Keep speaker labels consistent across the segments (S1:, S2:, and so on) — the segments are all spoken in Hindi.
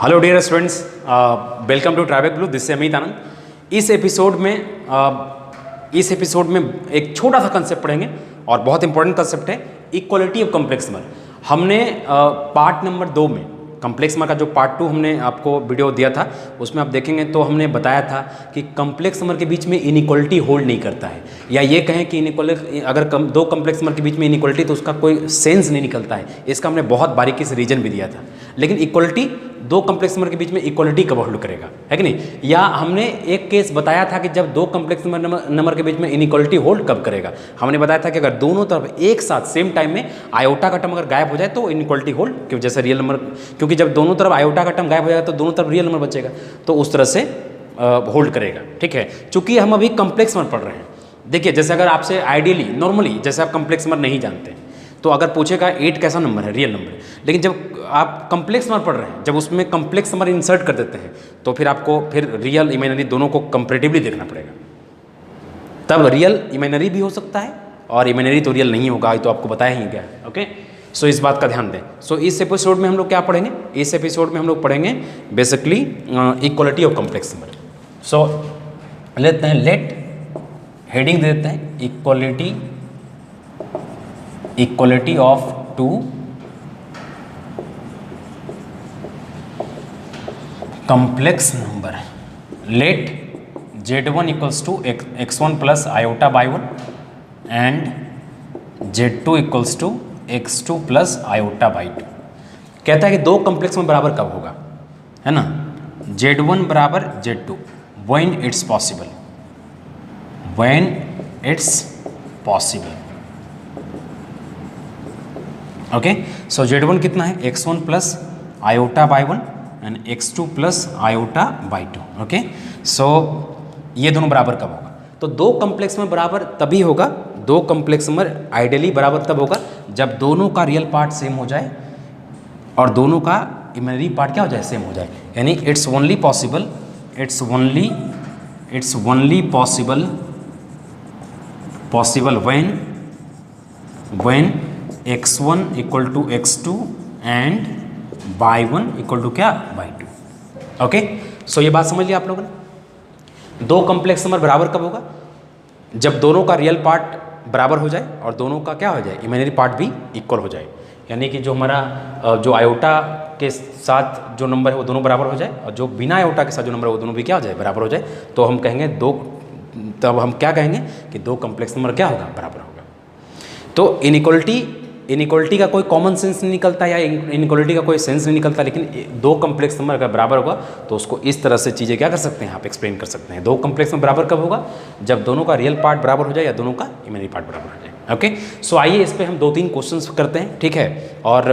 S1: Hello dear students, welcome to Tribeca blue. This से अमित आनंद। इस एपिसोड में एक छोटा सा कंसेप्ट पढ़ेंगे और बहुत इंपॉर्टेंट कंसेप्ट है, इक्वालिटी ऑफ कॉम्प्लेक्स नंबर। हमने पार्ट नंबर 2 में कॉम्प्लेक्स नंबर का जो पार्ट 2 हमने आपको वीडियो दिया था, उसमें आप देखेंगे तो हमने बताया था कि कॉम्प्लेक्स नंबर के बीच में इनइक्वालिटी होल्ड नहीं करता है, या ये कहें कि अगर दो कॉम्प्लेक्स नंबर के बीच में इनइक्वालिटी तो उसका कोई सेंस नहीं निकलता है। इसका हमने बहुत बारीकी से रीजन भी दिया था। लेकिन इक्वालिटी, दो कॉम्प्लेक्स नंबर के बीच में इक्वालिटी कब होल्ड करेगा, है कि नहीं? या हमने एक केस बताया था कि जब दो कॉम्प्लेक्स नंबर के बीच में इनइक्वालिटी होल्ड कब करेगा। हमने बताया था कि अगर दोनों तरफ एक साथ सेम टाइम में आयोटा का टर्म अगर गायब हो जाए तो इनइक्वालिटी होल्ड, क्योंकि जैसे रियल नंबर, क्योंकि जब दोनों तरफ आयोटा का टर्म गायब हो जाएगा तो दोनों तरफ रियल नंबर बचेगा, तो उस तरह से होल्ड करेगा। ठीक है, चूंकि हम अभी कॉम्प्लेक्स नंबर पढ़ रहे हैं। देखिए, जैसे अगर आपसे आइडियली नॉर्मली जैसे आप कॉम्प्लेक्स नंबर नहीं जानते हैं तो अगर पूछेगा 8 कैसा नंबर है, रियल नंबर है। लेकिन जब आप कॉम्प्लेक्स नंबर पढ़ रहे हैं, जब उसमें कॉम्प्लेक्स नंबर इंसर्ट कर देते हैं तो फिर आपको फिर रियल इमेजिनरी दोनों को कंपैरेटिवली देखना पड़ेगा। तब रियल इमेजिनरी भी हो सकता है और इमेजिनरी तो रियल नहीं होगा, तो आपको बताया ही गया है। ओके, सो इस बात का ध्यान दें। सो इस एपिसोड में हम लोग क्या पढ़ेंगे? इस एपिसोड में हम लोग पढ़ेंगे basically equality of complex number. So लेते हैं, लेट हेडिंग दे देते हैं, equality of two complex number. Let z1 equals to x1 plus iota by 1 and z2 equals to x2 plus iota by 2। कहता है कि दो कॉम्प्लेक्स में बराबर कब होगा, है ना? z1 बराबर z2 when it's possible, when it's possible। Okay, so z1 कितना है? x1 plus iota by 1 and x2 plus iota by 2। Okay, so ये दोनों बराबर कब होगा? तो दो कॉम्प्लेक्स में बराबर तभी होगा, दो कॉम्प्लेक्स में आइडियली बराबर तब होगा जब दोनों का रियल पार्ट सेम हो जाए और दोनों का इमेजिनरी पार्ट क्या हो जाए? सेम हो जाए। यानी it's only possible when x1 equal to x2 and y 1 equal to क्या? बाई 2। ओके, सो ये बात समझ लिया आप लोगों ने। दो कॉम्प्लेक्स नंबर बराबर कब होगा? जब दोनों का रियल पार्ट बराबर हो जाए और दोनों का क्या हो जाए? इमेजिनरी पार्ट भी इक्वल हो जाए। यानी कि जो हमारा जो आयोटा के साथ जो नंबर है वो दोनों बराबर हो जाए और जो बिना आयोटा के साथ जो नंबर है वो दोनों भी क्या हो जाए? बराबर हो जाए। तो हम कहेंगे तब हम क्या कहेंगे कि दो कॉम्प्लेक्स नंबर क्या होगा? बराबर होगा। तो इनइक्वालिटी का कोई कॉमन सेंस नहीं निकलता या इनइक्वालिटी का कोई सेंस नहीं निकलता, लेकिन दो कॉम्प्लेक्स नंबर अगर बराबर होगा तो उसको इस तरह से चीज़ें क्या कर सकते हैं? आप एक्सप्लेन कर सकते हैं। दो कॉम्प्लेक्स नंबर बराबर कब होगा? जब दोनों का रियल पार्ट बराबर हो जाए या दोनों का इमेजिनरी पार्ट बराबर हो जाए। ओके, सो आइए इस पर हम 2-3 क्वेश्चंस करते हैं, ठीक है, और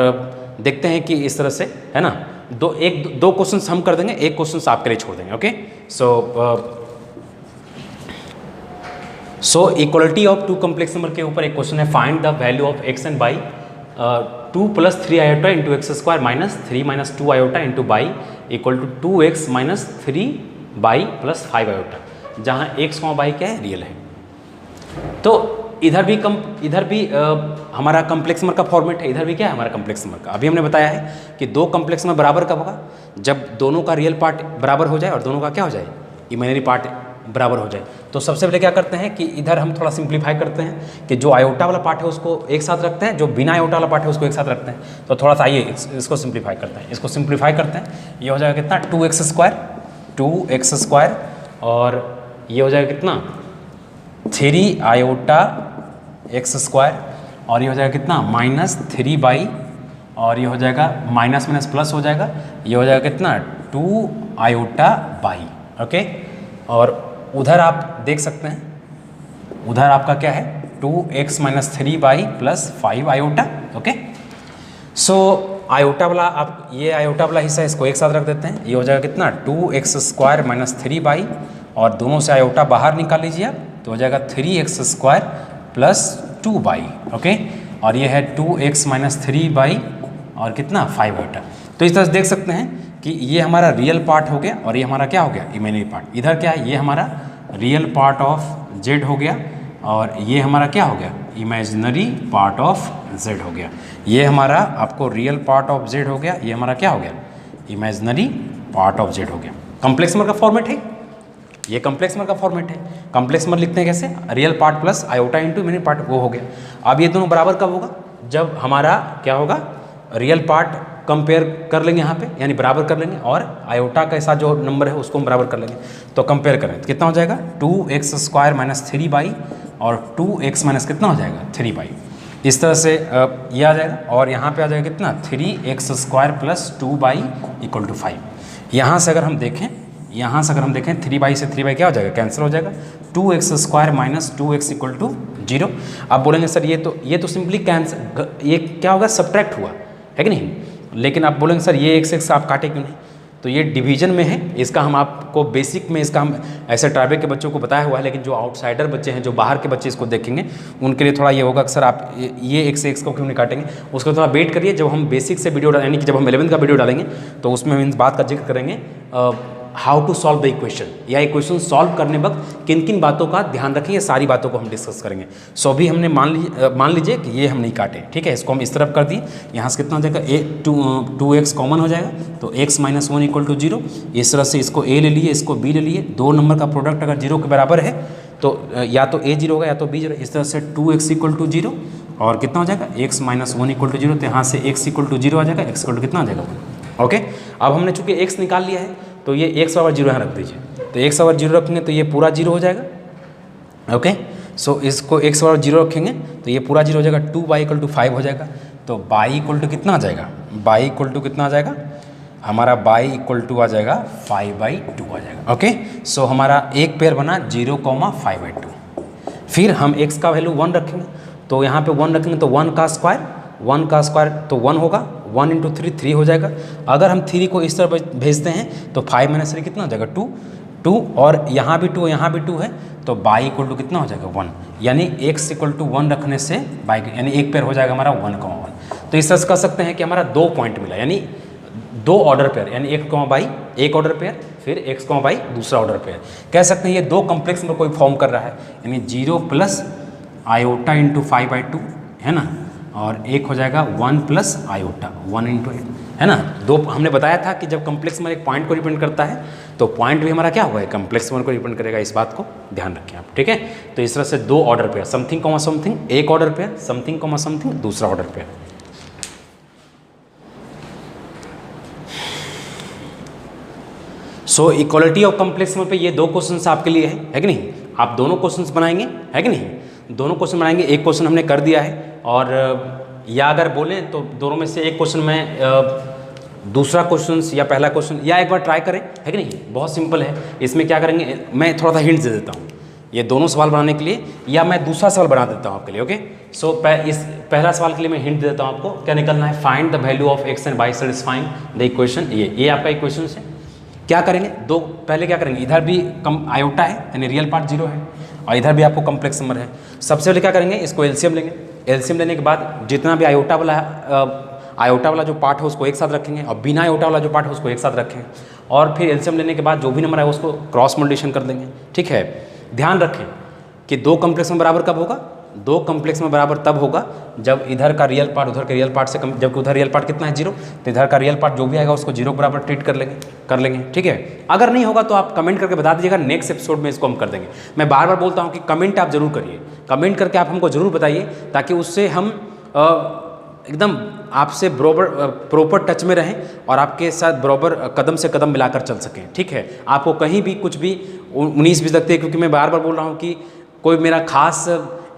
S1: देखते हैं कि इस तरह से, है ना, दो क्वेश्चंस हम कर देंगे, एक क्वेश्चन आपके लिए छोड़ देंगे। Okay, so equality of two complex number के ऊपर एक क्वेश्चन है, find the value of x and y 2 plus 3 iota into x square minus 3 minus 2 iota into y equal to 2x minus 3 y plus 5 iota, जहाँ x बाई क्या है? रियल है। तो इधर भी हमारा कॉम्प्लेक्स नंबर का फॉर्मेट है, इधर भी क्या है? हमारा कॉम्प्लेक्स नंबर का। अभी हमने बताया है कि दो कॉम्प्लेक्स नंबर बराबर कब होगा? जब दोनों का रियल पार्ट बराबर हो जाए और दोनों का क्या हो जाए? इमेजिनरी पार्ट बराबर हो जाए। तो सबसे पहले क्या करते हैं कि इधर हम थोड़ा सिंप्लीफाई करते हैं कि जो आयोटा वाला पार्ट है उसको एक साथ रखते हैं, जो बिना आयोटा वाला पार्ट है उसको एक साथ रखते हैं। तो थोड़ा सा आइए इसको सिंप्लीफाई करते हैं। इसको सिंप्लीफाई करते हैं, ये हो जाएगा कितना? 2x स्क्वायर और ये हो जाएगा कितना? 3 आयोटा एक्स स्क्वायर और ये हो जाएगा कितना? माइनस 3 बाई, और ये हो जाएगा माइनस माइनस प्लस हो जाएगा, ये हो जाएगा कितना? 2 आयोटा बाई। ओके, और उधर आप देख सकते हैं, उधर आपका क्या है? 2x minus 3 y plus 5 iota. Okay, so iota वाला, आप ये आयोटा वाला हिस्सा इसको एक साथ रख देते हैं, ये हो जाएगा कितना? 2x स्क्वायर माइनस 3 बाई, और दोनों से आयोटा बाहर निकाल लीजिए आप, तो हो जाएगा 3x square plus 2 by. Okay, और ये है 2x माइनस 3 बाई और कितना? 5 आयोटा। तो इस तरह से देख सकते हैं कि ये हमारा रियल पार्ट हो गया और ये हमारा क्या हो गया? Imaginary part. इधर क्या है? ये हमारा रियल पार्ट ऑफ z हो गया और ये हमारा क्या हो गया? इमेजिनरी पार्ट ऑफ z हो गया। ये हमारा आपको रियल पार्ट ऑफ z हो गया, ये हमारा क्या हो गया? इमेजिनरी पार्ट ऑफ जेड हो गया। कॉम्प्लेक्स नंबर का फॉर्मेट है, ये कॉम्प्लेक्स नंबर का फॉर्मेट है। कॉम्प्लेक्स नंबर लिखते हैं कैसे, real part plus iota into imaginary part, वो हो गया। अब ये दोनों बराबर कब होगा, जब हमारा क्या होगा, रियल पार्ट कंपेयर कर लेंगे यहाँ पे, यानी बराबर कर लेंगे, और आयोटा के साथ जो नंबर है उसको हम बराबर कर लेंगे। तो कंपेयर करें तो कितना हो जाएगा, 2x² माइनस 3y और 2x माइनस कितना हो जाएगा 3y। इस तरह से ये आ जाएगा, और यहाँ पे आ जाएगा कितना 3x² plus 2y equal to 5। यहाँ से अगर हम देखें, 3y से 3y क्या हो जाएगा, कैंसिल हो जाएगा। 2x² minus 2x equal to 0। आप बोलेंगे सर ये तो सिंपली कैंसिल, ये क्या होगा, सब्ट्रैक्ट हुआ है कि नहीं। लेकिन आप बोलेंगे सर ये x आप काटे क्यों नहीं, तो ये डिवीजन में है। इसका हम आपको बेसिक में इसका हम ऐसे ट्राइबल के बच्चों को बताया हुआ है, लेकिन जो आउटसाइडर बच्चे हैं, जो बाहर के बच्चे इसको देखेंगे, उनके लिए थोड़ा ये होगा कि सर आप ये x को क्यों नहीं काटेंगे। उसको थोड़ा वेट करिए, जब हम बेसिक से वीडियो यानी कि जब हम 11th का वीडियो डालेंगे तो उसमें हम इस बात का जिक्र करेंगे how to solve the equation, या इक्वेशन सॉल्व करने वक्त किन किन बातों का ध्यान रखें, ये सारी बातों को हम डिस्कस करेंगे। सो अभी हमने मान लीजिए कि ये हम नहीं काटे, ठीक है, इसको हम इस तरफ कर दिए। यहाँ से कितना हो जाएगा, 2x कॉमन हो जाएगा, तो x माइनस 1 इक्वल टू 0। इस तरह से इसको a ले लिए, इसको b ले लिए। दो नंबर का प्रोडक्ट अगर 0 के बराबर है तो या तो a 0 होगा या तो b 0। इस तरह से 2x इक्वल टू 0 और कितना हो जाएगा, x माइनस 1 इक्वल टू 0। तो यहाँ से x इक्वल टू 0 आ जाएगा, x इक्वल टू कितना आ जाएगा 1। ओके, अब हमने चूँकि x निकाल लिया है तो ये x बराबर 0 यहाँ रख दीजिए। तो x बराबर 0 रखेंगे तो ये पूरा 0 हो जाएगा। ओके, सो इसको x बराबर 0 रखेंगे तो ये पूरा 0 हो जाएगा। 2y इक्वल टू 5 हो जाएगा। तो y इक्वल टू कितना आ जाएगा, y इक्वल टू कितना आ जाएगा, हमारा y इक्वल टू आ जाएगा 5/2 आ जाएगा। ओके, सो हमारा एक पेयर बना 0,5/2। फिर हम x का वैल्यू 1 रखेंगे, तो यहाँ पे 1 रखेंगे तो 1 का स्क्वायर तो 1 होगा। 1 इंटू 3 हो जाएगा। अगर हम 3 को इस तरफ भेजते हैं तो 5 माइनस 3 कितना हो जाएगा 2 और यहाँ भी 2 यहाँ भी 2 है, तो y इक्वल टू कितना हो जाएगा 1। यानी x इक्वल टू 1 रखने से y यानी एक पेयर हो जाएगा हमारा 1,1। तो इस तरह से कह सकते हैं कि हमारा 2 पॉइंट मिला, यानी 2 ऑर्डर पेयर, यानी x, y एक ऑर्डर पेयर, फिर x, y दूसरा ऑर्डर पेयर। कह सकते हैं ये 2 कॉम्प्लेक्स में कोई फॉर्म कर रहा है, यानी 0 प्लस आयोटा इंटू 5/2 है ना, और एक हो जाएगा 1 प्लस आयोटा 1 इंटू 8 है ना। दो हमने बताया था कि जब कॉम्प्लेक्स में एक पॉइंट को रिप्रेजेंट करता है तो पॉइंट भी हमारा क्या हुआ है, कॉम्प्लेक्स में को रिप्रेजेंट करेगा। इस बात को ध्यान रखें आप, ठीक है। तो इस तरह से 2 order pair, something comma something एक order pair, something comma something दूसरा order pair. So equality of complex number पे ये 2 क्वेश्चंस आपके लिए है कि नहीं। आप दोनों क्वेश्चंस बनाएंगे, है कि नहीं, दोनों क्वेश्चन बनाएंगे। एक क्वेश्चन हमने कर दिया है, और या अगर बोलें तो दोनों में से एक क्वेश्चन में दूसरा क्वेश्चन या पहला क्वेश्चन या एक बार ट्राई करें, है कि नहीं। बहुत सिंपल है। इसमें क्या करेंगे, मैं थोड़ा सा हिंट दे देता हूँ ये दोनों सवाल बनाने के लिए, या मैं दूसरा सवाल बना देता हूँ आपके लिए। ओके, सो इस पहला सवाल के लिए मैं हिंट दे देता हूँ आपको। क्या निकलना है, find the value of x and y satisfying the equation. ये आपका इक्वेशन है। क्या करेंगे, पहले क्या करेंगे, इधर भी आयोटा है यानी रियल पार्ट 0 है, और इधर भी आपको कॉम्प्लेक्स नंबर है। सबसे पहले क्या करेंगे, इसको एलसीएम लेंगे। एलसीएम लेने के बाद जितना भी आयोटा वाला जो पार्ट है उसको एक साथ रखेंगे, और बिना आयोटा वाला जो पार्ट है उसको एक साथ रखेंगे, और फिर एलसीएम लेने के बाद जो भी नंबर है उसको क्रॉस मल्टीप्लिकेशन कर देंगे। ठीक है, ध्यान रखें कि 2 कॉम्प्लेक्स में बराबर कब होगा, 2 कॉम्प्लेक्स में बराबर तब होगा जब इधर का रियल पार्ट उधर के रियल पार्ट से कम, जबकि उधर रियल पार्ट कितना है 0, तो इधर का रियल पार्ट जो भी आएगा उसको 0 के बराबर ट्रीट कर लेंगे। ठीक है, अगर नहीं होगा तो आप कमेंट करके बता दीजिएगा, नेक्स्ट एपिसोड में इसको हम कर देंगे। मैं बार बार बोलता हूँ कि कमेंट आप जरूर करिए, कमेंट करके आप हमको जरूर बताइए, ताकि उससे हम एकदम आपसे प्रॉपर टच में रहें और आपके साथ बराबर कदम से कदम मिलाकर चल सकें। ठीक है, आपको कहीं भी कुछ भी 19-20 लगते हैं, क्योंकि मैं बार बार बोल रहा हूँ कि कोई मेरा खास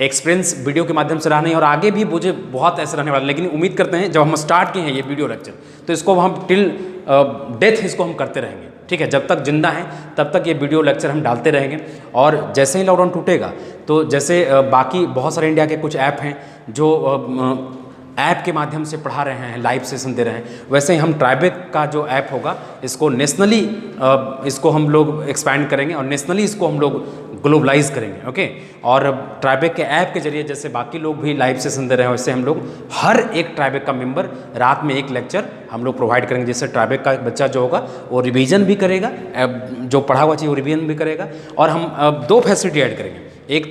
S1: एक्सपीरियंस वीडियो के माध्यम से रहा नहीं, और आगे भी मुझे बहुत ऐसा रहने वाला। लेकिन उम्मीद करते हैं जब हम स्टार्ट किए हैं ये वीडियो लेक्चर, तो इसको हम टिल डेथ इसको हम करते रहेंगे। ठीक है, जब तक जिंदा हैं तब तक ये वीडियो लेक्चर हम डालते रहेंगे। और जैसे ही लॉकडाउन टूटेगा तो जैसे बाकी बहुत सारे इंडिया के कुछ ऐप हैं जो ऐप के माध्यम से पढ़ा रहे हैं, लाइव सेशन दे रहे हैं, वैसे ही हम ट्राइबेक का जो ऐप होगा इसको नेशनली इसको हम लोग एक्सपैंड करेंगे और नेशनली इसको हम लोग ग्लोबलाइज करेंगे। ओके, और ट्राइबेक के ऐप के जरिए जैसे बाकी लोग भी लाइव सेशन दे रहे हैं, वैसे हम लोग हर एक ट्राइबेक का मेंबर रात में एक लेक्चर हम लोग प्रोवाइड करेंगे, जिससे ट्राइबेक का बच्चा जो होगा वो रिवीजन भी करेगा, जो पढ़ा हुआ चाहिए वो रिवीजन भी करेगा। और हम 2 फैसिलिटी ऐड करेंगे। एक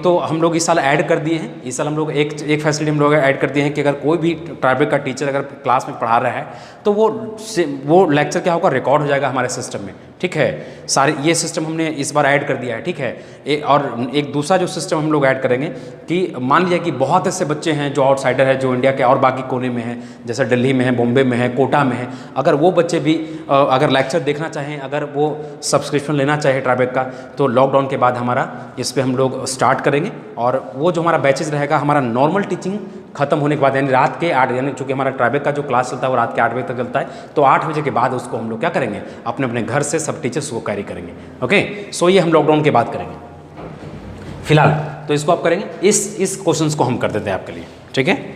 S1: तो हम लोग इस साल ऐड कर दिए हैं, इस साल हम लोग एक फैसिलिटी हम लोग ऐड कर दिए हैं कि अगर कोई भी ट्राइबेक का टीचर अगर क्लास में पढ़ा रहा है तो वो लेक्चर क्या होगा, रिकॉर्ड हो जाएगा हमारे सिस्टम में, ठीक है। सारे ये सिस्टम हमने इस बार ऐड कर दिया है, ठीक है। और एक दूसरा जो सिस्टम हम लोग ऐड करेंगे कि मान लीजिए कि बहुत ऐसे बच्चे हैं जो आउटसाइडर है, जो इंडिया के और बाकी कोने में हैं, जैसे दिल्ली में है, बॉम्बे में है, कोटा में है, अगर वो बच्चे भी अगर लेक्चर देखना चाहें, अगर वो सब्सक्रिप्शन लेना चाहे ट्राइबेक का, तो लॉकडाउन के बाद हमारा इस पर हम लोग स्टार्ट करेंगे। और वो जो हमारा बैचेज रहेगा, हमारा नॉर्मल टीचिंग खत्म होने के बाद, यानी रात के 8, यानी चूँकि हमारा ट्राइबेक का जो क्लास चलता है वो रात के 8 बजे तक चलता है, तो 8 बजे के बाद उसको हम लोग क्या करेंगे, अपने अपने घर से सब टीचर्स को कैरी करेंगे। ओके, सो ये हम लॉकडाउन के बाद करेंगे फिलहाल, तो इसको आप करेंगे। इस क्वेश्चंस को हम कर देते हैं आपके लिए, ठीक है।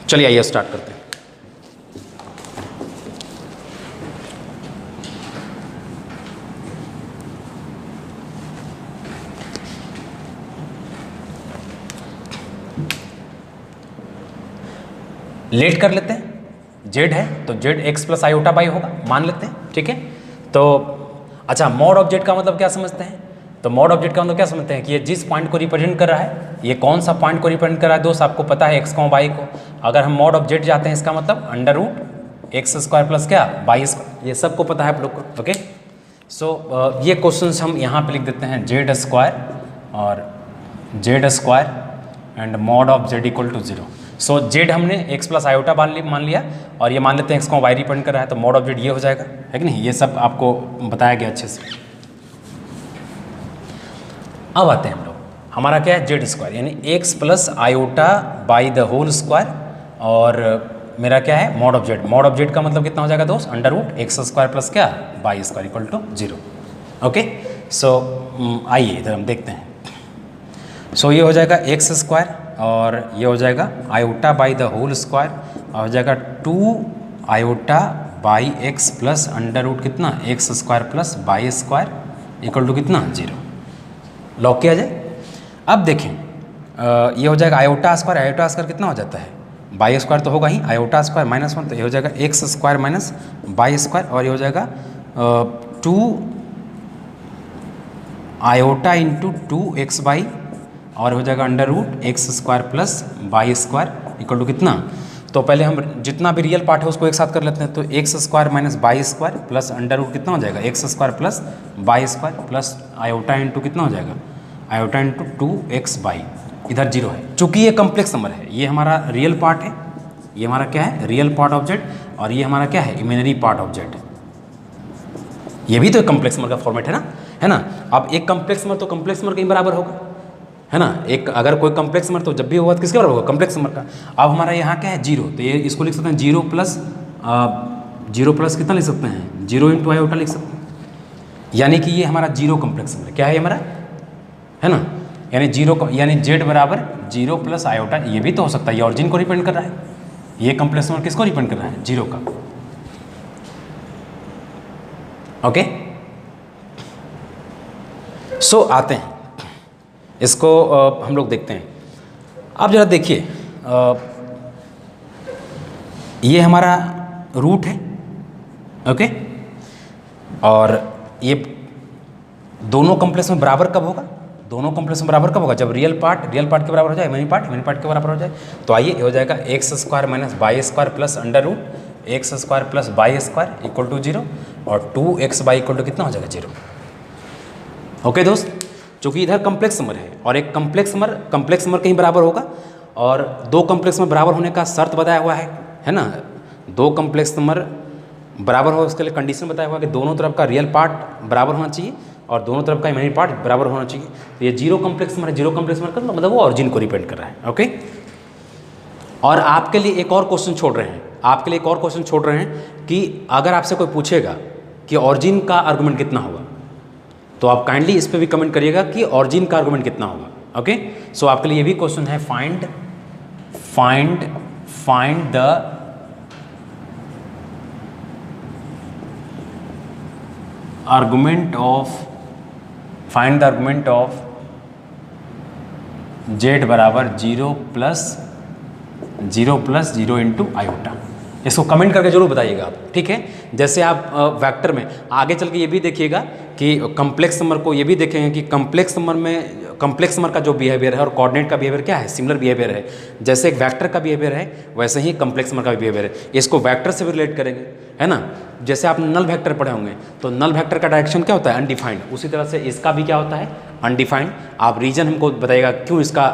S1: चलिए आइए स्टार्ट करते हैं। लेट कर लेते हैं, जेड है तो Z x plus iota by होगा, मान लेते हैं, ठीक है। तो अच्छा, मॉड ऑफ जेड का मतलब क्या समझते हैं, तो मॉड ऑफ जेड का मतलब क्या समझते हैं कि ये जिस पॉइंट को रिप्रेजेंट कर रहा है, ये कौन सा पॉइंट को रिप्रेजेंट कर रहा है दोस्त, आपको पता है एक्स को वाई को। अगर हम मॉड ऑफ जेड जाते हैं, इसका मतलब under root x square plus क्या वाई स्क्वायर, ये सबको पता है आप लोग को। ओके, सो ये क्वेश्चन हम यहाँ पे लिख देते हैं, जेड स्क्वायर और z square and mod of z equal to 0। So z हमने एक्स प्लस आयोटा मान लिया, और ये मान लेते हैं एक्स को वाई रिप्रेजेंट कर रहा है, तो मॉड ऑफ जेड ये हो जाएगा, है कि नहीं। ये सब आपको बताया गया अच्छे से। अब आते हैं हम लोग, हमारा क्या है, जेड स्क्वायर यानी X plus iota by the whole square, और मेरा क्या है, mod of Z. Mod of Z का मतलब कितना हो जाएगा दोस्त, under root x square plus क्या Y square equal to 0। Okay, so आइए इधर हम देखते हैं। सो ये हो जाएगा एक्स स्क्वायर और ये हो जाएगा iota by the whole square, और हो जाएगा 2 iota by X plus under root कितना X square plus Y square equal to कितना 0। लॉक किया जाए। अब देखें, ये हो जाएगा आयोटा स्क्वायर कितना हो जाता है, वाई स्क्वायर तो होगा ही, आयोटा स्क्वायर -1, तो ये हो जाएगा x square minus y square, और ये हो जाएगा 2 आयोटा इंटू 2x बाई, और हो जाएगा under root x square plus Y square equal to कितना। तो पहले हम जितना भी रियल पार्ट है उसको एक साथ कर लेते हैं, तो x square minus y square plus under root कितना हो जाएगा, x square plus Y square plus iota into कितना हो जाएगा, आयोटा इंटू 2x बाई, इधर 0 है। चूँकि ये कम्प्लेक्स नंबर है, ये हमारा रियल पार्ट है, ये हमारा क्या है, रियल पार्ट ऑफ जेड, और ये हमारा क्या है, इमेजिनरी पार्ट ऑफ जेड। ये भी तो कम्प्लेक्स नंबर का फॉर्मेट है ना। अब एक कम्प्लेक्स नंबर तो कम्प्लेक्स नंबर के बराबर होगा, है ना। एक अगर कोई कम्प्लेक्स नंबर तो जब भी होगा तो किसके बराबर होगा, कम्प्लेक्स नंबर का। अब हमारा यहाँ क्या है 0, तो ये इसको लिख सकते हैं 0 प्लस कितना लिख सकते हैं, 0 इंटू आयोटा लिख सकते हैं, यानी कि ये हमारा 0 कम्प्लेक्स नंबर क्या है हमारा, है ना। यानी 0 यानी जेड बराबर 0 प्लस आयोटा, ये भी तो हो सकता है, ये ऑरिजिन को रिप्रेजेंट कर रहा है, ये कम्प्लेक्स नंबर किसको रिप्रेजेंट कर रहा है, 0 का। ओके, सो आते हैं इसको हम लोग देखते हैं। अब जरा देखिए, ये हमारा रूट है, ओके, और ये दोनों कॉम्प्लेक्स में बराबर कब होगा, दोनों कॉम्प्लेक्स में बराबर कब होगा, जब रियल पार्ट के बराबर हो जाए, इमेजिनरी पार्ट के बराबर हो जाए। तो आइए, ये हो जाएगा x square minus y square plus under root x square plus Y square equal to 0, और 2x बाई इक्वल टू कितना हो जाएगा 0। ओके दोस्त, चूँकि इधर कम्प्लेक्स नंबर है और एक कम्प्लेक्स नंबर कहीं बराबर होगा, और 2 कम्प्लेक्स नंबर बराबर होने का शर्त बताया हुआ है ना। 2 कम्प्लेक्स नंबर बराबर हो, उसके लिए कंडीशन बताया हुआ है कि दोनों तरफ का रियल पार्ट बराबर होना चाहिए और दोनों तरफ का इमेजिनरी पार्ट बराबर होना चाहिए। तो ये 0 कम्प्लेक्स नंबर है, 0 कम्प्लेक्स नंबर का मतलब वो ऑरिजिन को रिप्रेजेंट कर रहा है। ओके, और आपके लिए एक और क्वेश्चन छोड़ रहे हैं, कि अगर आपसे कोई पूछेगा कि ऑरिजिन का आर्गुमेंट कितना होगा, तो आप काइंडली इस पे भी कमेंट करिएगा कि ऑरिजिन का आर्गुमेंट कितना होगा। ओके, सो आपके लिए ये भी क्वेश्चन है, find the argument of Z बराबर 0 प्लस 0 इंटू आयोटा। इसको कमेंट करके जरूर बताइएगा आप, ठीक है। जैसे आप वेक्टर में आगे चल के ये भी देखिएगा कि कम्प्लेक्स नंबर को ये भी देखेंगे कि कम्प्लेक्स नंबर का जो बिहेवियर है और कोऑर्डिनेट का बिहेवियर क्या है, सिमिलर बिहेवियर है। जैसे एक वेक्टर का बिहेवियर है वैसे ही कम्प्लेक्स नंबर का बिहेवियर है। इसको वेक्टर से भी रिलेट करेंगे, है ना। जैसे आपने नल वेक्टर पढ़े होंगे तो नल वेक्टर का डायरेक्शन क्या होता है, अनडिफाइंड। उसी तरह से इसका भी क्या होता है, अनडिफाइंड। आप रीजन हमको बताइएगा क्यों इसका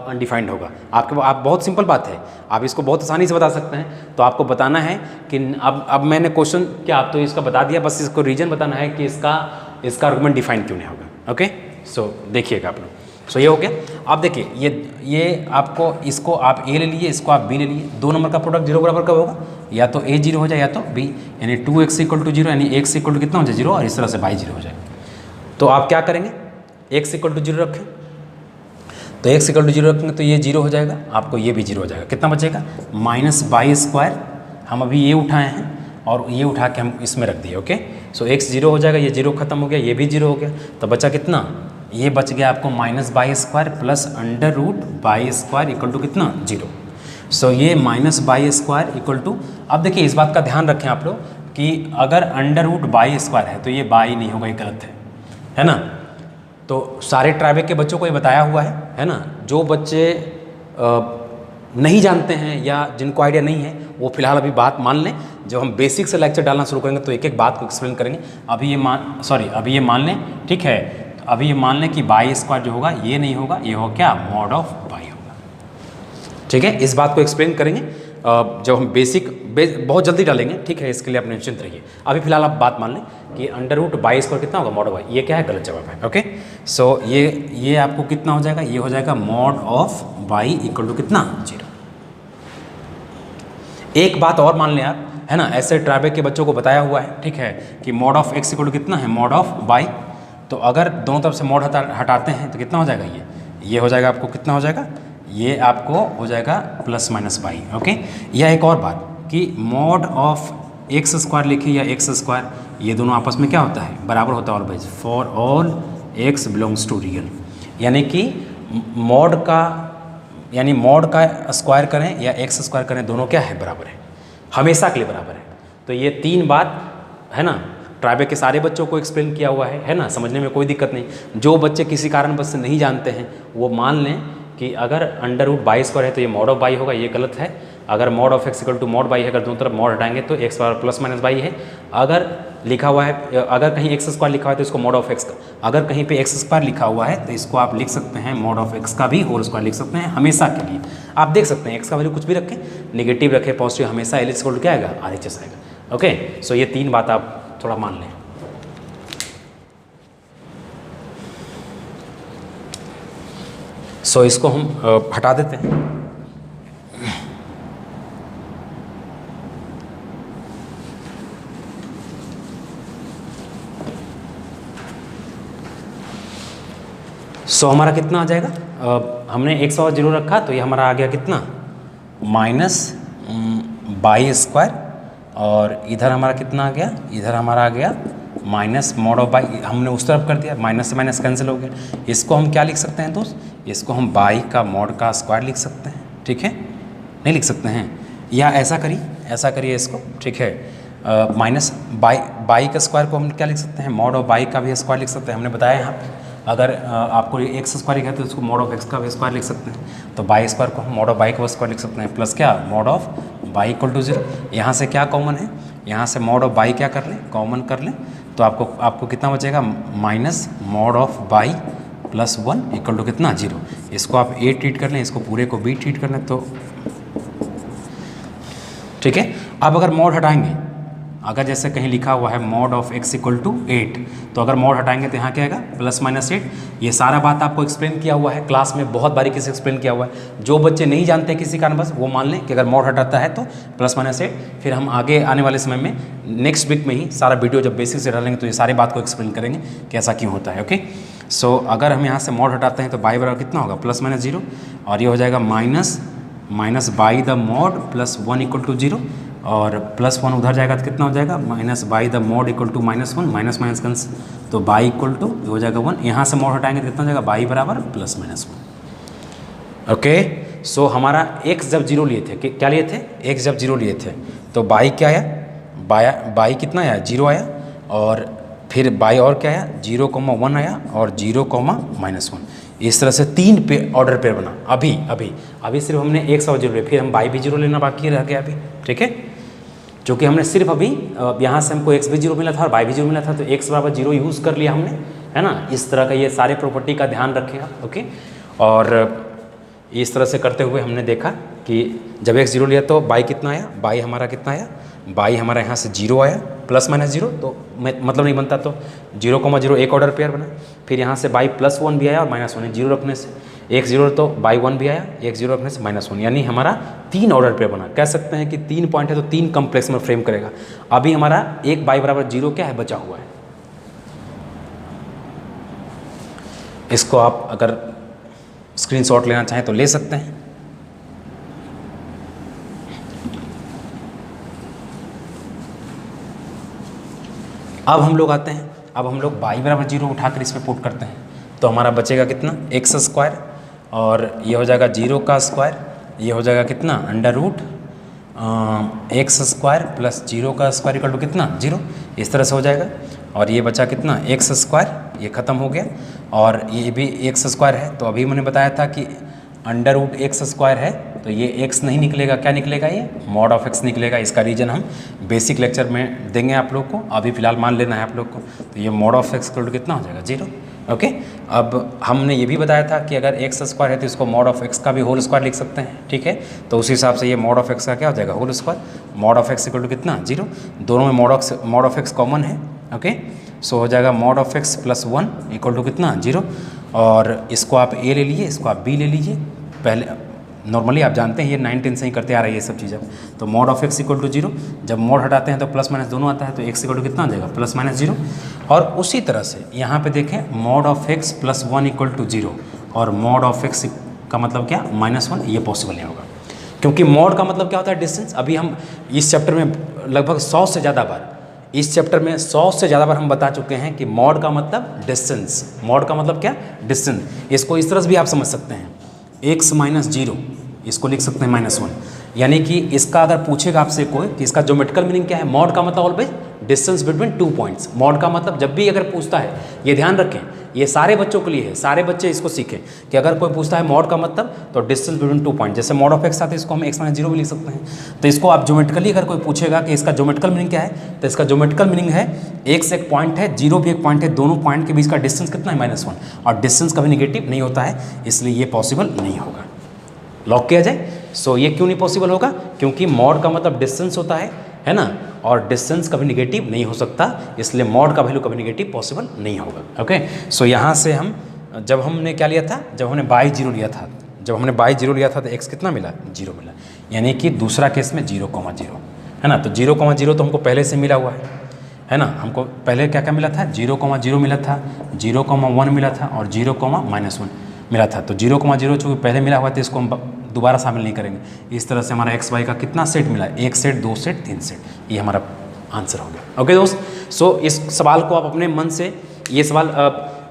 S1: अनडिफाइंड होगा। आप बहुत सिंपल बात है, आप इसको बहुत आसानी से बता सकते हैं। तो आपको बताना है कि अब मैंने क्वेश्चन क्या आप तो इसका बता दिया, बस इसको रीजन बताना है कि इसका आर्गुमेंट डिफाइन क्यों नहीं होगा। ओके, सो देखिएगा आप लोग। सो ये हो गया। आप देखिए ये आपको इसको आप ए ले लीजिए, इसको आप बी ले लीजिए। दो नंबर का प्रोडक्ट जीरो बराबर कब होगा, या तो ए जीरो हो जाए या तो बी, यानी 2x = 0, यानी x = कितना हो जाए, 0, और इस तरह से y 0 हो जाए। तो आप क्या करेंगे, x = 0 रखें, तो x = 0 रखेंगे तो ये 0 हो जाएगा, आपको ये भी 0 हो जाएगा। कितना बचेगा, -y²। हम अभी ये उठाए हैं और ये उठा के हम इसमें रख दिए। ओके, सो x 0 हो जाएगा, ये 0 खत्म हो गया, ये भी 0 हो गया। तो बचा कितना, ये बच गया आपको -y² प्लस √y² = कितना, 0। सो ये -y² = अब देखिए इस बात का ध्यान रखें आप लोग कि अगर √y² है तो ये बाई नहीं होगा, ये गलत है ना। तो सारे ट्राइबेक के बच्चों को ये बताया हुआ है ना। जो बच्चे नहीं जानते हैं या जिनको आइडिया नहीं है वो फिलहाल अभी बात मान लें। जब हम बेसिक से लेक्चर डालना शुरू करेंगे तो एक एक बात को एक्सप्लेन करेंगे। अभी ये मान लें, ठीक है। तो अभी ये मान लें कि y² जो होगा ये नहीं होगा, ये होगा क्या, mod of y होगा। ठीक है, इस बात को एक्सप्लेन करेंगे जब हम बेसिक बहुत जल्दी डालेंगे। ठीक है, इसके लिए आप निश्चिंत रहिए। अभी फिलहाल आप बात मान लें कि √y² कितना होगा, mod of y। ये क्या है, गलत जवाब है। ओके, सो ये आपको कितना हो जाएगा, ये हो जाएगा mod of y = कितना, 0। एक बात और मान लें आप, है ना, ऐसे ट्राइबेक के बच्चों को बताया हुआ है, ठीक है, कि mod of x = कितना है, mod of y। तो अगर दोनों तरफ से mod हटाते हैं तो कितना हो जाएगा, ये हो जाएगा आपको कितना हो जाएगा, ये आपको हो जाएगा +-y। ओके, या एक और बात कि mod of x² लिखिए या x², ये दोनों आपस में क्या होता है, बराबर होता है always, for all x belongs to real. यानी कि mod का स्क्वायर करें या x² करें, दोनों क्या है, बराबर है, हमेशा के लिए बराबर है। तो ये 3 बात है ना, ट्राइबेक के सारे बच्चों को एक्सप्लेन किया हुआ है ना, समझने में कोई दिक्कत नहीं। जो बच्चे किसी कारणवश से नहीं जानते हैं वो मान लें कि अगर √y² है तो ये mod of y होगा, ये गलत है। अगर mod of x = mod y है, अगर दोनों तरफ mod हटाएंगे तो x +-y है। अगर लिखा हुआ है, अगर कहीं x² लिखा हुआ है तो इसको mod of x का, अगर कहीं पे x² लिखा हुआ है तो इसको आप लिख सकते हैं mod of x का भी होल स्क्वायर लिख सकते हैं, हमेशा के लिए। आप देख सकते हैं x का वैल्यू कुछ भी रखें, नेगेटिव रखें, पॉजिटिव, हमेशा LH = क्या आएगा, RHS आएगा। ओके, सो ये 3 बात आप थोड़ा मान लें। सो इसको हम हटा देते हैं। सो हमारा कितना आ जाएगा, हमने x और 0 रखा तो ये हमारा आ गया कितना, -y², और इधर हमारा कितना आ गया, इधर हमारा आ गया -mod of y। हमने उस तरफ कर दिया, माइनस से माइनस कैंसिल हो गया। इसको हम क्या लिख सकते हैं दोस्त, इसको हम y का mod का स्क्वायर लिख सकते हैं। ठीक है, नहीं लिख सकते हैं, या ऐसा करिए इसको, ठीक है, माइनस y का स्क्वायर को हम क्या लिख सकते हैं, mod of y का भी स्क्वायर लिख सकते हैं। हमने बताया यहाँ पे अगर आपको x² लिखा है तो इसको mod of x का भी स्क्वायर लिख सकते हैं। तो y² को हम mod of y का स्क्वायर लिख सकते हैं, प्लस क्या, mod of y = 0। यहाँ से क्या कॉमन है, यहाँ से mod of y क्या कर लें, कॉमन कर लें, तो आपको कितना बचेगा, -mod of y + 1 = कितना, 0। इसको आप a ट्रीट कर लें, इसको पूरे को b ट्रीट कर लें, तो ठीक है। अब अगर mod हटाएंगे, अगर जैसे कहीं लिखा हुआ है mod of x = 8, तो अगर mod हटाएंगे तो यहाँ क्या आएगा, +-8। ये सारा बात आपको एक्सप्लेन किया हुआ है क्लास में, बहुत बारीकी से एक्सप्लेन किया हुआ है। जो बच्चे नहीं जानते किसी कारण बस, वो मान लें कि अगर mod हटाता है तो +-8। फिर हम आगे आने वाले समय में नेक्स्ट वीक में ही सारा वीडियो जब बेसिक से डालेंगे तो ये सारी बात को एक्सप्लेन करेंगे कि ऐसा क्यों होता है। ओके, सो अगर हम यहाँ से mod हटाते हैं तो y बराबर कितना होगा, +-0, और ये हो जाएगा -by the mod + 1 = 0, और +1 उधर जाएगा तो कितना हो जाएगा, -by the mod = -1, minus cancel, तो y = हो जाएगा 1। यहाँ से mod हटाएंगे तो कितना हो जाएगा, y बराबर +-1। ओके, सो हमारा x जब 0 लिए थे, क्या लिए थे, x जब 0 लिए थे तो y क्या आया, y कितना आया, 0 आया, और फिर बाई और क्या आया 0,1 आया और 0,-1। इस तरह से 3 पे ऑर्डर पेयर बना। अभी सिर्फ हमने एक 100 जीरो लिया, फिर हम बाई भी जीरो लेना बाकी रह गया अभी, ठीक है। जो कि हमने सिर्फ अभी यहाँ से हमको एक्स भी जीरो मिला था और बाई भी जीरो मिला था, तो एक्स बराबर जीरो यूज़ कर लिया हमने, है ना। इस तरह का ये सारे प्रॉपर्टी का ध्यान रखेगा, ओके। और इस तरह से करते हुए हमने देखा कि जब एक्स जीरो लिया तो बाई कितना आया, बाई हमारा कितना आया, बाई हमारा यहाँ से जीरो आया, ±0, तो मतलब नहीं बनता, तो 0,0 एक ऑर्डर पेयर बना। फिर यहाँ से बाई +1 भी आया और -1 जीरो रखने से एक जीरो, तो बाई 1 भी आया, एक जीरो रखने से -1, यानी हमारा 3 ऑर्डर पेयर बना। कह सकते हैं कि 3 पॉइंट है तो 3 कम्प्लेक्स में फ्रेम करेगा। अभी हमारा एक बाई बराबर 0 क्या है, बचा हुआ है। इसको आप अगर स्क्रीनशॉट लेना चाहें तो ले सकते हैं। अब हम लोग आते हैं, अब हम लोग बाई बराबर 0 उठाकर इस पर पुट करते हैं, तो हमारा बचेगा कितना, x² और ये हो जाएगा 0 का स्क्वायर, ये हो जाएगा कितना √ x² + 0 का स्क्वायर इक्वल टू कितना 0, इस तरह से हो जाएगा। और ये बचा कितना x², ये ख़त्म हो गया, और ये भी x² है। तो अभी मैंने बताया था कि √x² है, तो ये x नहीं निकलेगा, क्या निकलेगा, ये mod ऑफ x निकलेगा। इसका रीजन हम बेसिक लेक्चर में देंगे आप लोग को, अभी फिलहाल मान लेना है आप लोग को। तो ये mod of x equal to कितना हो जाएगा 0, ओके। अब हमने ये भी बताया था कि अगर x² है तो इसको mod ऑफ x का भी होल स्क्वायर लिख सकते हैं, ठीक है। तो उस हिसाब से ये mod ऑफ x का क्या हो जाएगा, whole square. mod of x equal to कितना 0, दोनों में mod ऑफ x कॉमन है, ओके। सो हो जाएगा mod of x + 1 equal to कितना 0, और इसको आप a ले लीजिए, इसको आप b ले लीजिए। पहले नॉर्मली आप जानते हैं ये 9-10 से ही करते आ रही है ये सब चीज़ें। तो mod of x equal to 0, जब mod हटाते हैं तो प्लस माइनस दोनों आता है, तो x इक्वल टू कितना आ जाएगा ±0। और उसी तरह से यहाँ पे देखें mod of x + 1 equal to 0, और mod ऑफ x का मतलब क्या -1, ये पॉसिबल नहीं होगा, क्योंकि mod का मतलब क्या होता है, डिस्टेंस। अभी हम इस चैप्टर में लगभग 100 से ज़्यादा बार, इस चैप्टर में 100 से ज़्यादा बार हम बता चुके हैं कि mod का मतलब डिस्टेंस, mod का मतलब क्या, डिस्टेंस। इसको इस तरह से भी आप समझ सकते हैं, x - 0, इसको लिख सकते हैं -1, यानी कि इसका अगर पूछेगा आपसे कोई कि इसका ज्योमेट्रिकल मीनिंग क्या है, mod का मतलब always distance between 2 points. mod का मतलब जब भी अगर पूछता है, ये ध्यान रखें, ये सारे बच्चों के लिए है, सारे बच्चे इसको सीखें कि अगर कोई पूछता है mod का मतलब तो डिस्टेंस बिटवीन 2 पॉइंट। जैसे mod ऑफ x आता है, इसको हम x - 0 भी लिख सकते हैं। तो इसको आप ज्योमेट्रिकली अगर कोई पूछेगा कि इसका ज्योमेट्रिकल मीनिंग क्या है, तो इसका ज्योमेट्रिकल मीनिंग है x एक पॉइंट है, 0 भी एक पॉइंट है, दोनों पॉइंट के बीच का डिस्टेंस कितना है -1, और डिस्टेंस कभी निगेटिव नहीं होता है, इसलिए ये पॉसिबल नहीं होगा। लॉक किया जाए। सो ये क्यों नहीं पॉसिबल होगा, क्योंकि mod का मतलब डिस्टेंस होता है ना, और डिस्टेंस कभी निगेटिव नहीं हो सकता, इसलिए mod का वैल्यू कभी निगेटिव पॉसिबल नहीं होगा, ओके। सो यहाँ से हम जब हमने क्या लिया था, जब हमने बाई 0 लिया था, जब हमने बाई 0 लिया था तो x कितना मिला, 0 मिला, यानी कि दूसरा केस में 0,0 है ना। तो 0,0 तो हमको पहले से मिला हुआ है ना, हमको पहले क्या क्या मिला था, 0,0 मिला था, 0,1 मिला था और 0,-1 मिला था। तो 0,0 चूँकि पहले मिला हुआ था, इसको हम दोबारा शामिल नहीं करेंगे। इस तरह से हमारा x y का कितना सेट मिला, 1 सेट, 2 सेट, 3 सेट, ये हमारा आंसर हो गया, ओके दोस्त। सो इस सवाल को आप अपने मन से, ये सवाल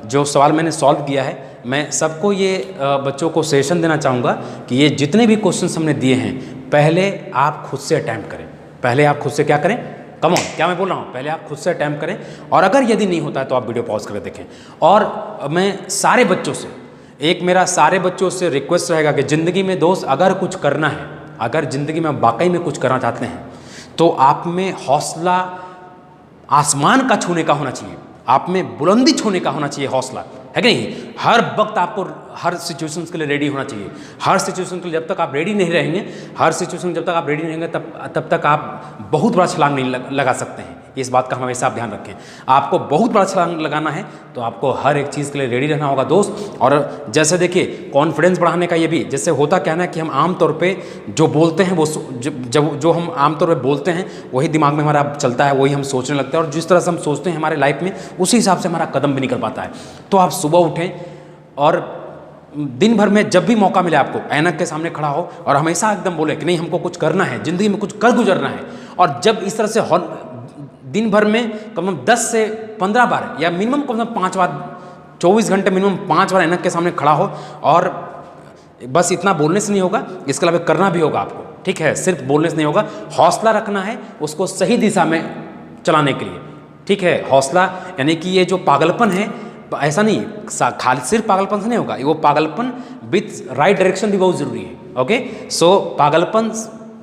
S1: जो सवाल मैंने सॉल्व किया है, मैं सबको ये बच्चों को सजेशन देना चाहूँगा कि ये जितने भी क्वेश्चन हमने दिए हैं, पहले आप खुद से अटैम्प्ट करें, पहले आप खुद से क्या करें, कम ऑन, क्या मैं बोल रहा हूँ, पहले आप खुद से अटैम्प्ट करें, और अगर यदि नहीं होता है तो आप वीडियो पॉज करके देखें। और मैं सारे बच्चों से, एक मेरा सारे बच्चों से रिक्वेस्ट रहेगा कि ज़िंदगी में दोस्त अगर कुछ करना है, अगर ज़िंदगी में वाकई में कुछ करना चाहते हैं, तो आप में हौसला आसमान का छूने का होना चाहिए, आप में बुलंदी छूने का होना चाहिए हौसला, है कि नहीं। हर वक्त आपको हर सिचुएशंस के लिए रेडी होना चाहिए, हर सिचुएशन के लिए जब तक आप रेडी नहीं रहेंगे, हर सिचुएशन जब तक आप रेडी नहीं रहेंगे, तब तक आप बहुत बड़ा छलांग नहीं लगा सकते हैं। इस बात का हमेशा आप ध्यान रखें, आपको बहुत बड़ा छलांग लगाना है तो आपको हर एक चीज़ के लिए रेडी रहना होगा दोस्त। और जैसे देखिए कॉन्फिडेंस बढ़ाने का ये भी, जैसे होता क्या ना कि हम आमतौर पे जो बोलते हैं वो जो हम आमतौर पे बोलते हैं वही दिमाग में हमारा चलता है, वही हम सोचने लगते हैं, और जिस तरह से हम सोचते हैं हमारे लाइफ में उसी हिसाब से हमारा कदम भी निकल पाता है। तो आप सुबह उठें और दिन भर में जब भी मौका मिले आपको, ऐनक के सामने खड़ा हो और हमेशा एकदम बोले कि नहीं हमको कुछ करना है, ज़िंदगी में कुछ कर गुजरना है। और जब इस तरह से दिन भर में कम से कम 10 से 15 बार या मिनिमम कम से कम 5 बार, 24 घंटे मिनिमम 5 बार ऐनक के सामने खड़ा हो, और बस इतना बोलने से नहीं होगा, इसके अलावा करना भी होगा आपको, ठीक है। सिर्फ बोलने से नहीं होगा, हौसला रखना है उसको सही दिशा में चलाने के लिए, ठीक है। हौसला यानी कि ये जो पागलपन है, ऐसा नहीं खाली सिर्फ पागलपन से नहीं होगा, वो पागलपन विथ राइट डायरेक्शन भी बहुत ज़रूरी है। ओके, सो पागलपन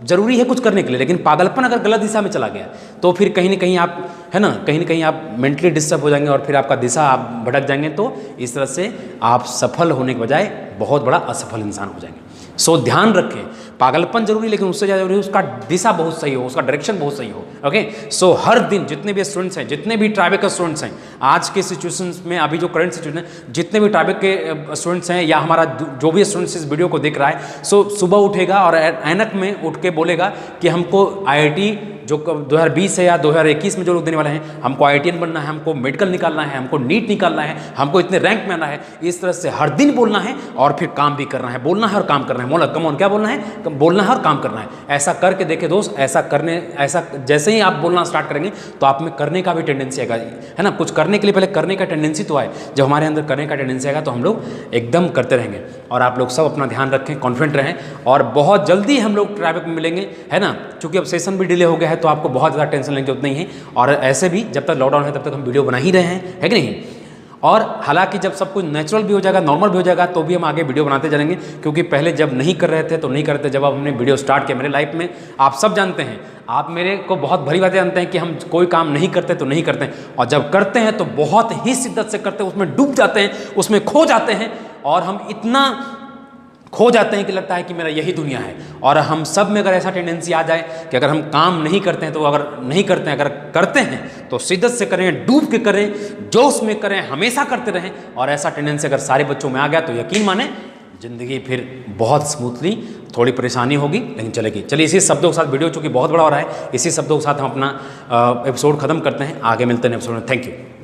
S1: जरूरी है कुछ करने के लिए, लेकिन पागलपन अगर गलत दिशा में चला गया तो फिर कहीं ना कहीं आप, है ना, कहीं ना कहीं आप मेंटली डिस्टर्ब हो जाएंगे और फिर आपका दिशा आप भटक जाएंगे, तो इस तरह से आप सफल होने के बजाय बहुत बड़ा असफल इंसान हो जाएंगे। सो ध्यान रखें, पागलपन जरूरी, लेकिन उससे ज़्यादा जरूरी उसका दिशा बहुत सही हो, उसका डायरेक्शन बहुत सही हो। ओके, सो हर दिन जितने भी स्टूडेंट्स हैं, जितने भी ट्राइबेक स्टूडेंट्स हैं, आज के सिचुएशंस में, अभी जो करंट सिचुएशन है, जितने भी ट्राइबेक के स्टूडेंट्स हैं या हमारा जो भी स्टूडेंट्स इस वीडियो को देख रहा है, सो सुबह उठेगा और ऐनक में उठ के बोलेगा कि हमको IIT जो 2020 है या 2021 में जो लोग देने वाले हैं, हमको IITian बनना है, हमको मेडिकल निकालना है, हमको नीट निकालना है, हमको इतने रैंक में आना है, इस तरह से हर दिन बोलना है और फिर काम भी करना है, बोलना है और काम करना है। मोला कम ऑन, क्या बोलना है? बोलना है और काम करना है। ऐसा करके देखे दोस्त, ऐसा जैसे ही आप बोलना स्टार्ट करेंगे तो आप में करने का भी टेंडेंसी आएगा, है ना। कुछ करने के लिए पहले करने का टेंडेंसी तो आए, जब हमारे अंदर करने का टेंडेंसी आएगा तो हम लोग एकदम करते रहेंगे। और आप लोग सब अपना ध्यान रखें, कॉन्फिडेंट रहें, और बहुत जल्दी हम लोग ट्राइबेक में मिलेंगे, है ना। क्योंकि अब सेशन भी डिले हो गया है तो आपको बहुत ज़्यादा टेंशन लेने की जरूरत नहीं है, और ऐसे भी जब तक लॉकडाउन है तब तक हम वीडियो बना ही रहे हैं, है कि नहीं। और हालांकि जब सब कुछ नेचुरल भी हो जाएगा, नॉर्मल भी हो जाएगा, तो भी हम आगे वीडियो बनाते जाएंगे, क्योंकि पहले जब नहीं कर रहे थे तो नहीं कर रहे थे, जब हमने वीडियो स्टार्ट किया मेरे लाइफ में, आप सब जानते हैं, आप मेरे को बहुत भली बातें जानते हैं कि हम कोई काम नहीं करते तो नहीं करते हैं, और जब करते हैं तो बहुत ही शिद्दत से करते हैं, उसमें डूब जाते हैं, उसमें खो जाते हैं, और हम इतना खो जाते हैं कि लगता है कि मेरा यही दुनिया है। और हम सब में अगर ऐसा टेंडेंसी आ जाए कि अगर हम काम नहीं करते हैं तो, अगर नहीं करते हैं, अगर करते हैं तो शिद्दत से करें, डूब के करें, जोश में करें, हमेशा करते रहें, और ऐसा टेंडेंसी अगर सारे बच्चों में आ गया तो यकीन माने ज़िंदगी फिर बहुत स्मूथली, थोड़ी परेशानी होगी लेकिन चलेगी। चलिए, इसी शब्दों के साथ, वीडियो चूँकि बहुत बड़ा हो रहा है, इसी शब्दों के साथ हम अपना एपिसोड खत्म करते हैं। आगे मिलते हैं एपिसोड में। Thank you.